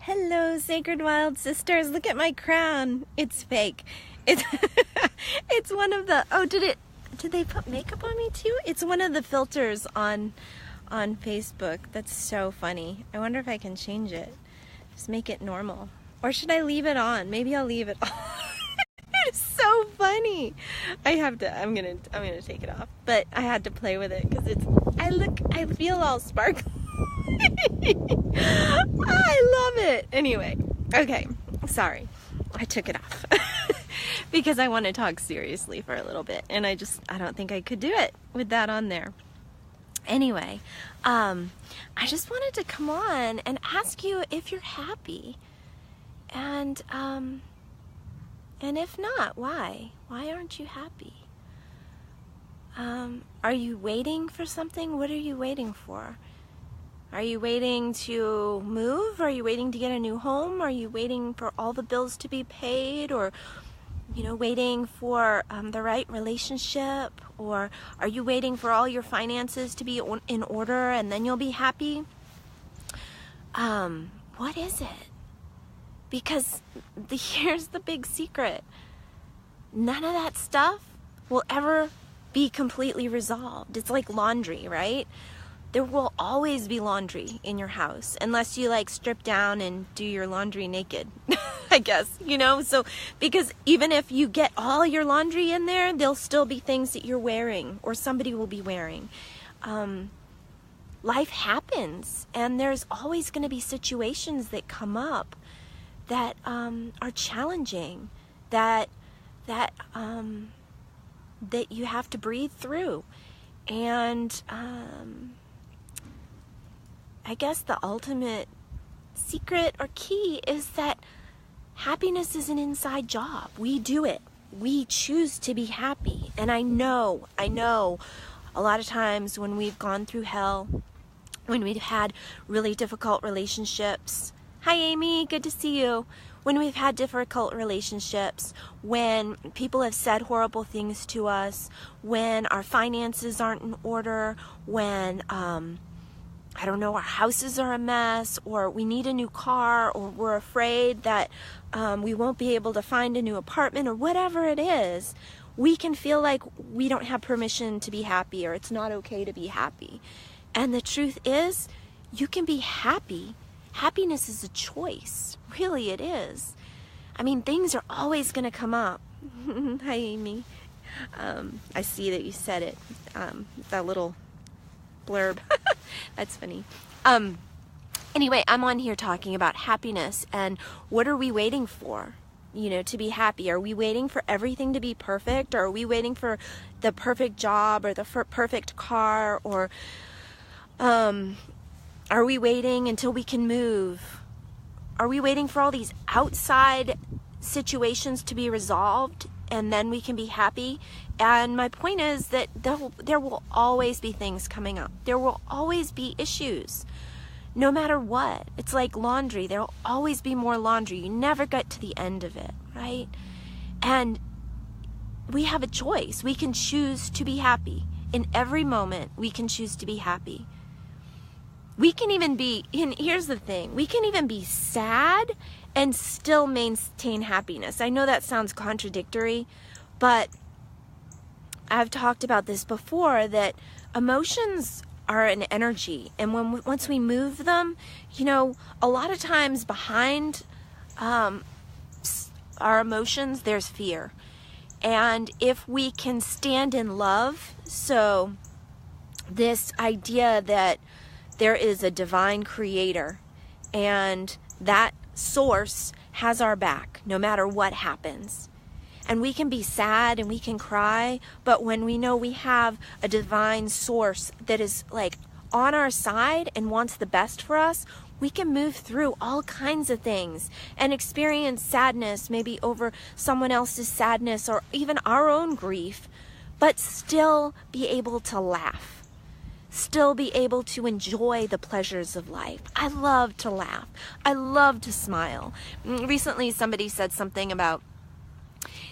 Hello, Sacred Wild Sisters. Look at my crown. It's fake. It's it's one of the did they put makeup on me too? It's one of the filters on Facebook. That's so funny. I wonder if I can change it. Just make it normal. Or should I leave it on? Maybe I'll leave it on. It's so funny. I'm gonna take it off. But I had to play with it because I feel all sparkly. I love it. Anyway, okay, sorry. I took it off because I want to talk seriously for a little bit, and I don't think I could do it with that on there. Anyway, I just wanted to come on and ask you if you're happy, and if not, why? Why aren't you happy? Are you waiting for something? What are you waiting for? Are you waiting to move? Are you waiting to get a new home? Are you waiting for all the bills to be paid? Or, waiting for the right relationship? Or are you waiting for all your finances to be in order and then you'll be happy? What is it? Because here's the big secret. None of that stuff will ever be completely resolved. It's like laundry, right? There will always be laundry in your house unless you strip down and do your laundry naked, I guess, so because even if you get all your laundry in there, there'll still be things that you're wearing or somebody will be wearing. Life happens, and there's always going to be situations that come up that are challenging, that you have to breathe through. And I guess the ultimate secret or key is that happiness is an inside job. We do it. We choose to be happy. And I know a lot of times when we've gone through hell, when we've had really difficult relationships. Hi, Amy. Good to see you. When we've had difficult relationships, when people have said horrible things to us, when our finances aren't in order, when our houses are a mess, or we need a new car, or we're afraid that we won't be able to find a new apartment, or whatever it is, we can feel like we don't have permission to be happy, or it's not okay to be happy. And the truth is, you can be happy. Happiness is a choice. Really, it is. I mean, things are always going to come up. Hi, Amy. I see that you said it. That little blurb. That's funny. Anyway, I'm on here talking about happiness and what are we waiting for, to be happy? Are we waiting for everything to be perfect? Or are we waiting for the perfect job or the perfect car? Or are we waiting until we can move? Are we waiting for all these outside situations to be resolved and then we can be happy? And my point is that there will always be things coming up. There will always be issues, no matter what. It's like laundry. There will always be more laundry. You never get to the end of it, right? And we have a choice. We can choose to be happy. In every moment, we can choose to be happy. We can even be, and here's the thing, we can even be sad and still maintain happiness. I know that sounds contradictory, but I've talked about this before, that emotions are an energy, and once we move them, a lot of times behind our emotions, there's fear. And if we can stand in love, so this idea that there is a divine creator and that source has our back no matter what happens. And we can be sad and we can cry, but when we know we have a divine source that is on our side and wants the best for us, we can move through all kinds of things and experience sadness, maybe over someone else's sadness or even our own grief, but still be able to laugh. Still be able to enjoy the pleasures of life. I love to laugh. I love to smile. Recently, somebody said something about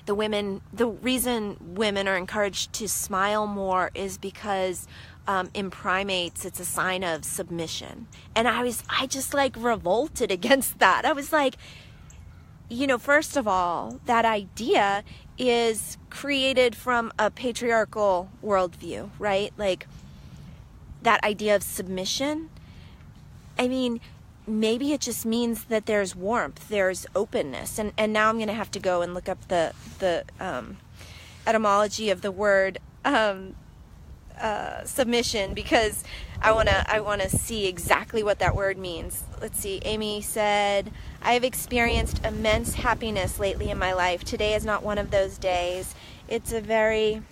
the reason women are encouraged to smile more is because in primates, it's a sign of submission. And I just like revolted against that. I was like, first of all, that idea is created from a patriarchal worldview, right? Like that idea of submission. I mean, maybe it just means that there's warmth, there's openness. And now I'm going to have to go and look up the etymology of the word submission, because I want to see exactly what that word means. Let's see. Amy said, I have experienced immense happiness lately in my life. Today is not one of those days. It's a very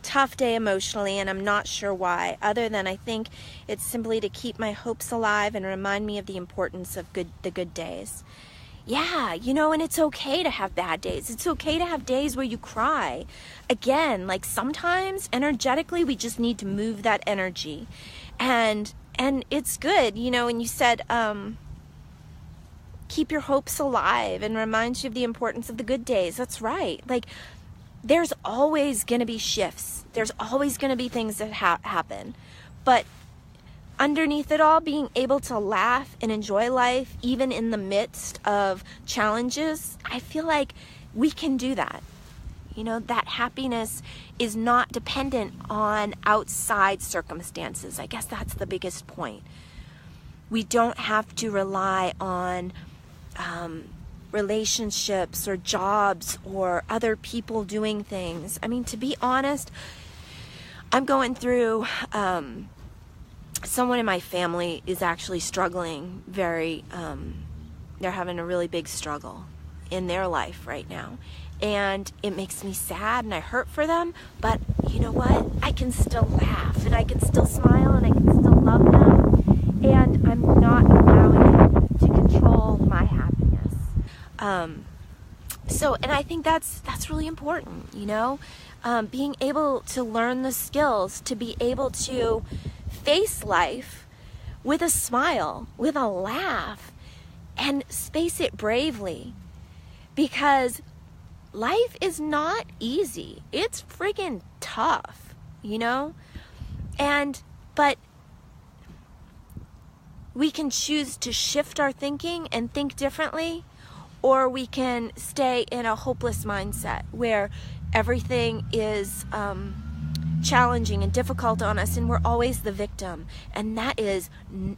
tough day emotionally, and I'm not sure why, other than I think it's simply to keep my hopes alive and remind me of the importance of the good days. Yeah, and it's okay to have bad days. It's okay to have days where you cry. Again, like sometimes energetically we just need to move that energy. And it's good, and you said keep your hopes alive and reminds you of the importance of the good days. That's right. Like there's always going to be shifts. There's always going to be things that happen. But underneath it all, being able to laugh and enjoy life, even in the midst of challenges, I feel like we can do that. That happiness is not dependent on outside circumstances. I guess that's the biggest point. We don't have to rely on relationships or jobs or other people doing things. I mean, to be honest, I'm going through... someone in my family is actually struggling they're having a really big struggle in their life right now. And it makes me sad and I hurt for them, but you know what? I can still laugh and I can still smile and I can still love them. And I'm not allowing it to control my happiness. And I think that's really important, being able to learn the skills to be able to face life with a smile, with a laugh, and face it bravely. Because life is not easy. It's friggin' tough, but we can choose to shift our thinking and think differently, or we can stay in a hopeless mindset where everything is challenging and difficult on us and we're always the victim. And that is a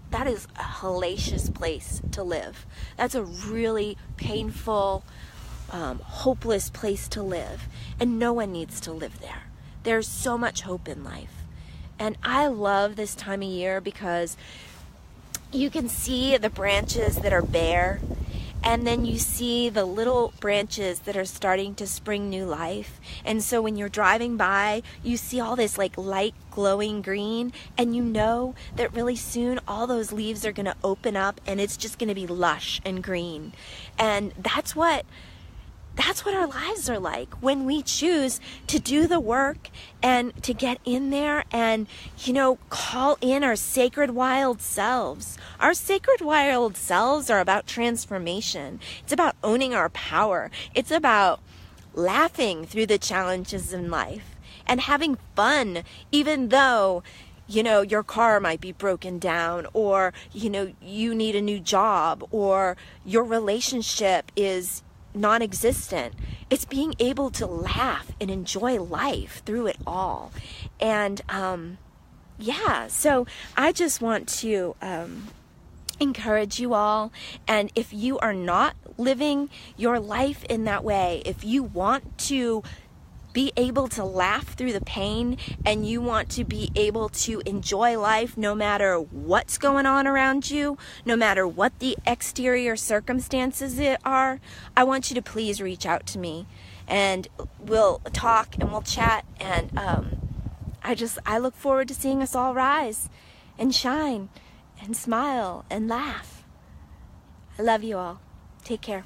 hellacious place to live. That's a really painful, hopeless place to live, and no one needs to live there. There's so much hope in life. And I love this time of year because you can see the branches that are bare, and then you see the little branches that are starting to spring new life. And so when you're driving by, you see all this like light glowing green, and you know that really soon all those leaves are going to open up and it's just going to be lush and green. And that's what our lives are like when we choose to do the work and to get in there and, call in our sacred wild selves. Our sacred wild selves are about transformation. It's about owning our power. It's about laughing through the challenges in life and having fun, even though, your car might be broken down, or, you need a new job, or your relationship is non-existent. It's being able to laugh and enjoy life through it all. And so I just want to encourage you all, and if you are not living your life in that way, if you want to be able to laugh through the pain and you want to be able to enjoy life no matter what's going on around you, no matter what the exterior circumstances are, I want you to please reach out to me and we'll talk and we'll chat. And I look forward to seeing us all rise and shine and smile and laugh. I love you all. Take care.